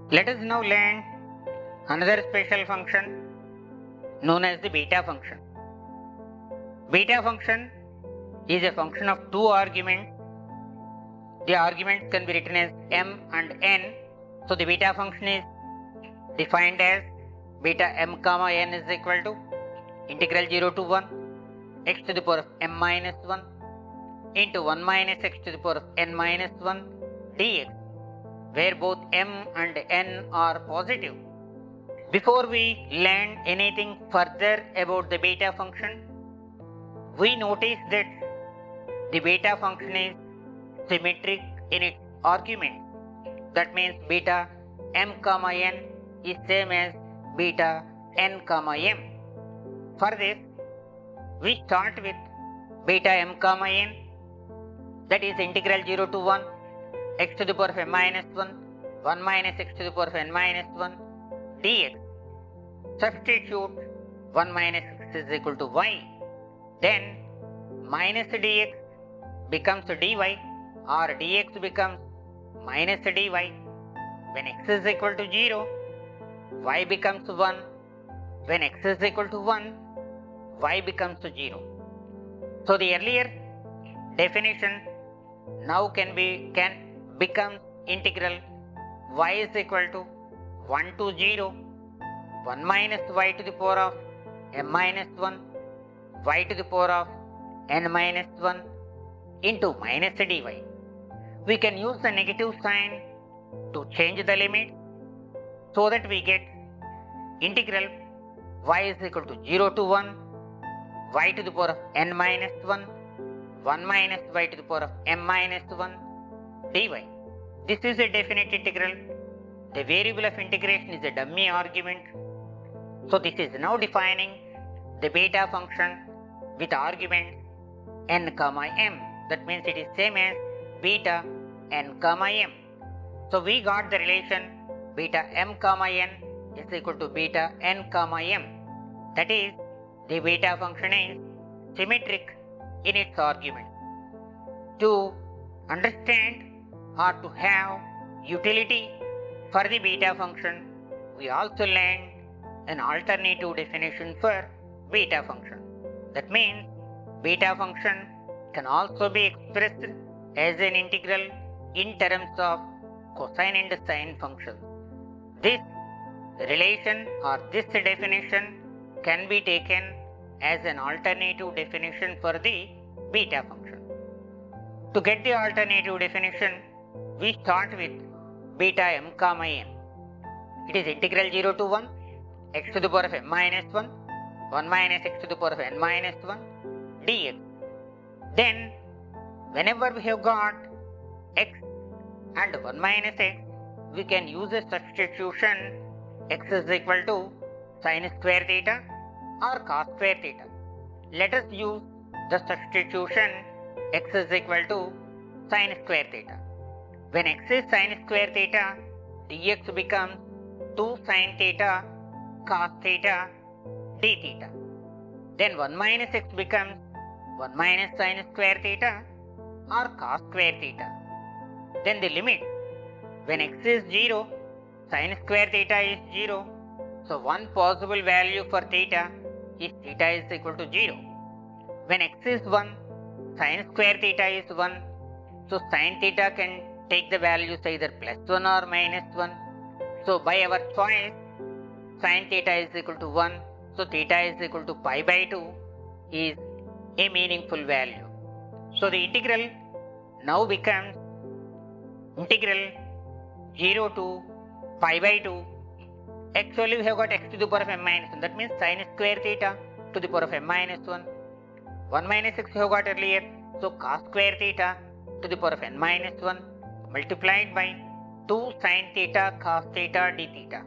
Let us now learn another special function known as the beta function. Beta function is a function of two arguments. The arguments can be written as m and n. So the beta function is defined as beta m comma n is equal to integral 0 to 1 x to the power of m minus 1 into 1 minus x to the power of n minus 1 dx, where both m and n are positive. Before we learn anything further about the beta function, we notice that the beta function is symmetric in its argument. That means beta m comma n is same as beta n comma m. For this, we start with beta m comma n, that is integral 0 to 1 x to the power of m minus 1 1 minus x to the power of n minus 1 dx. Substitute 1 minus x is equal to y. Then minus dx becomes dy or dx becomes minus dy. When x is equal to 0, y becomes 1. When x is equal to 1, y becomes 0. So the earlier definition now can become integral y is equal to 1 to 0 1 minus y to the power of m minus 1 y to the power of n minus 1 into minus dy. We can use the negative sign to change the limit so that we get integral y is equal to 0 to 1 y to the power of n minus 1 1 minus y to the power of m minus 1 dy. This is a definite integral. The variable of integration is a dummy argument. So this is now defining the beta function with arguments n comma m. That means it is same as beta n comma m. So we got the relation beta m comma n is equal to beta n comma m. That is, the beta function is symmetric in its argument. To understand or to have utility for the beta function, we also learned an alternative definition for beta function. That means beta function can also be expressed as an integral in terms of cosine and sine functions. This relation or this definition can be taken as an alternative definition for the beta function. To get the alternative definition, we start with beta m comma n. It is integral 0 to 1 x to the power of m minus 1 1 minus x to the power of n minus 1 dx. Then whenever we have got x and 1 minus x, we can use a substitution x is equal to sin square theta or cos square theta. Let us use the substitution x is equal to sin square theta. When x is sin square theta, dx becomes 2 sin theta cos theta d theta. Then 1 minus x becomes 1 minus sin square theta or cos square theta. Then the limit, when x is 0, sin square theta is 0. So one possible value for theta is theta is equal to 0. When x is 1, sin square theta is 1. So sin theta can take the values either plus 1 or minus 1. So by our choice, sin theta is equal to 1. So theta is equal to pi by 2 is a meaningful value. So the integral now becomes integral 0 to pi by 2. Actually we have got x to the power of m minus 1. That means sin square theta to the power of m minus 1. 1 minus x we have got earlier. So cos square theta to the power of n minus 1 multiplied by 2 sin theta cos theta d theta.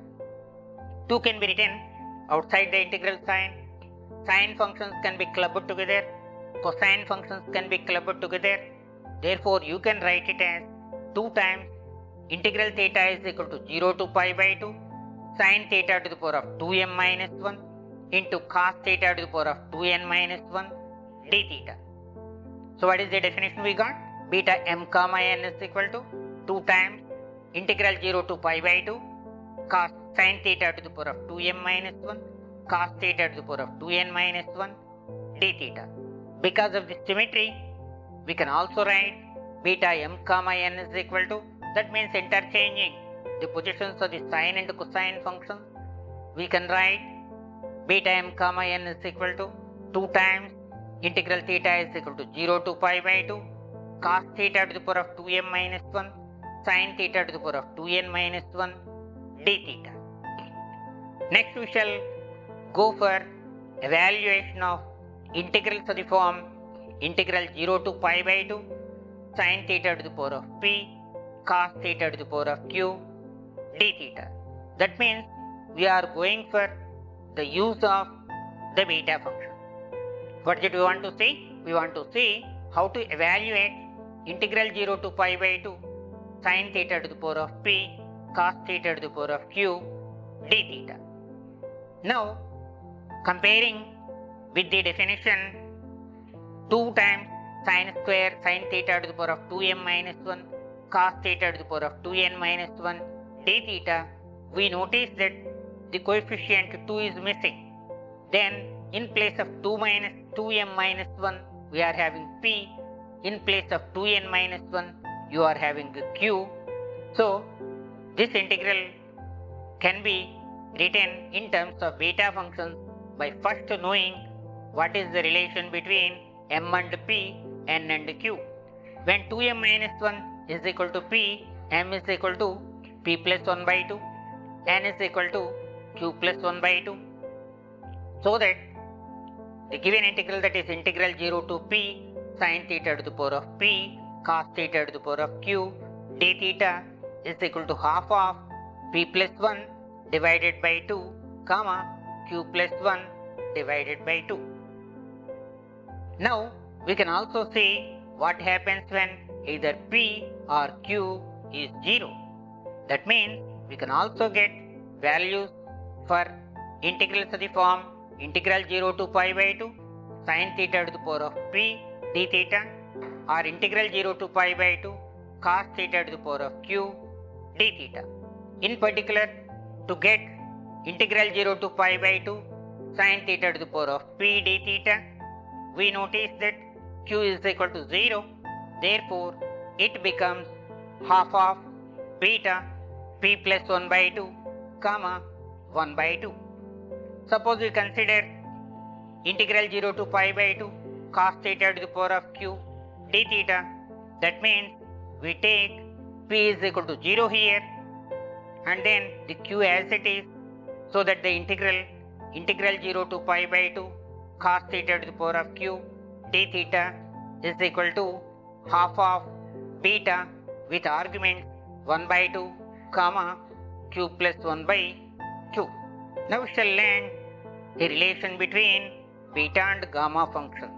2 can be written outside the integral sign. Sine functions can be clubbed together. Cosine functions can be clubbed together. Therefore you can write it as 2 times integral theta is equal to 0 to pi by 2 sin theta to the power of 2m minus 1 into cos theta to the power of 2n minus 1 d theta. So what is the definition we got? Beta m comma n is equal to 2 times integral 0 to pi by 2 cos sin theta to the power of 2m minus 1 cos theta to the power of 2n minus 1 d theta. Because of this symmetry, we can also write beta m comma n is equal to, that means interchanging the positions of the sine and cosine functions, we can write beta m comma n is equal to 2 times integral theta is equal to 0 to pi by 2 cos theta to the power of 2m minus 1 sin theta to the power of 2n minus 1 d theta. Next we shall go for evaluation of integrals of the form integral 0 to pi by 2 sin theta to the power of p cos theta to the power of q d theta. That means we are going for the use of the beta function. What did we want to see? We want to see how to evaluate integral 0 to pi by 2 sin theta to the power of p cos theta to the power of q d theta. Now comparing with the definition 2 times sin square sin theta to the power of 2m minus 1 cos theta to the power of 2n minus 1 d theta, we notice that the coefficient 2 is missing. Then in place of 2m minus 1 we are having p, in place of 2n minus 1 you are having q. So this integral can be written in terms of beta functions by first knowing what is the relation between m and p, n and q. When 2m minus 1 is equal to p, m is equal to p plus 1 by 2, n is equal to q plus 1 by 2. So that the given integral, that is integral 0 to p sin theta to the power of p cos theta to the power of q d theta is equal to half of p plus 1 divided by 2 comma q plus 1 divided by 2. Now we can also see what happens when either p or q is 0. That means we can also get values for integrals of the form integral 0 to pi by 2 sin theta to the power of p d theta or integral 0 to pi by 2 cos theta to the power of q d theta. In particular, to get integral 0 to pi by 2 sin theta to the power of p d theta, we notice that q is equal to 0. Therefore, it becomes half of beta p plus 1 by 2 comma 1 by 2. Suppose we consider integral 0 to pi by 2 cos theta to the power of q d theta. That means we take p is equal to 0 here and then the q as it is, so that the integral 0 to pi by 2 cos theta to the power of q d theta is equal to half of beta with argument 1 by 2 comma q plus 1 by q. Now we shall learn a relation between beta and gamma functions.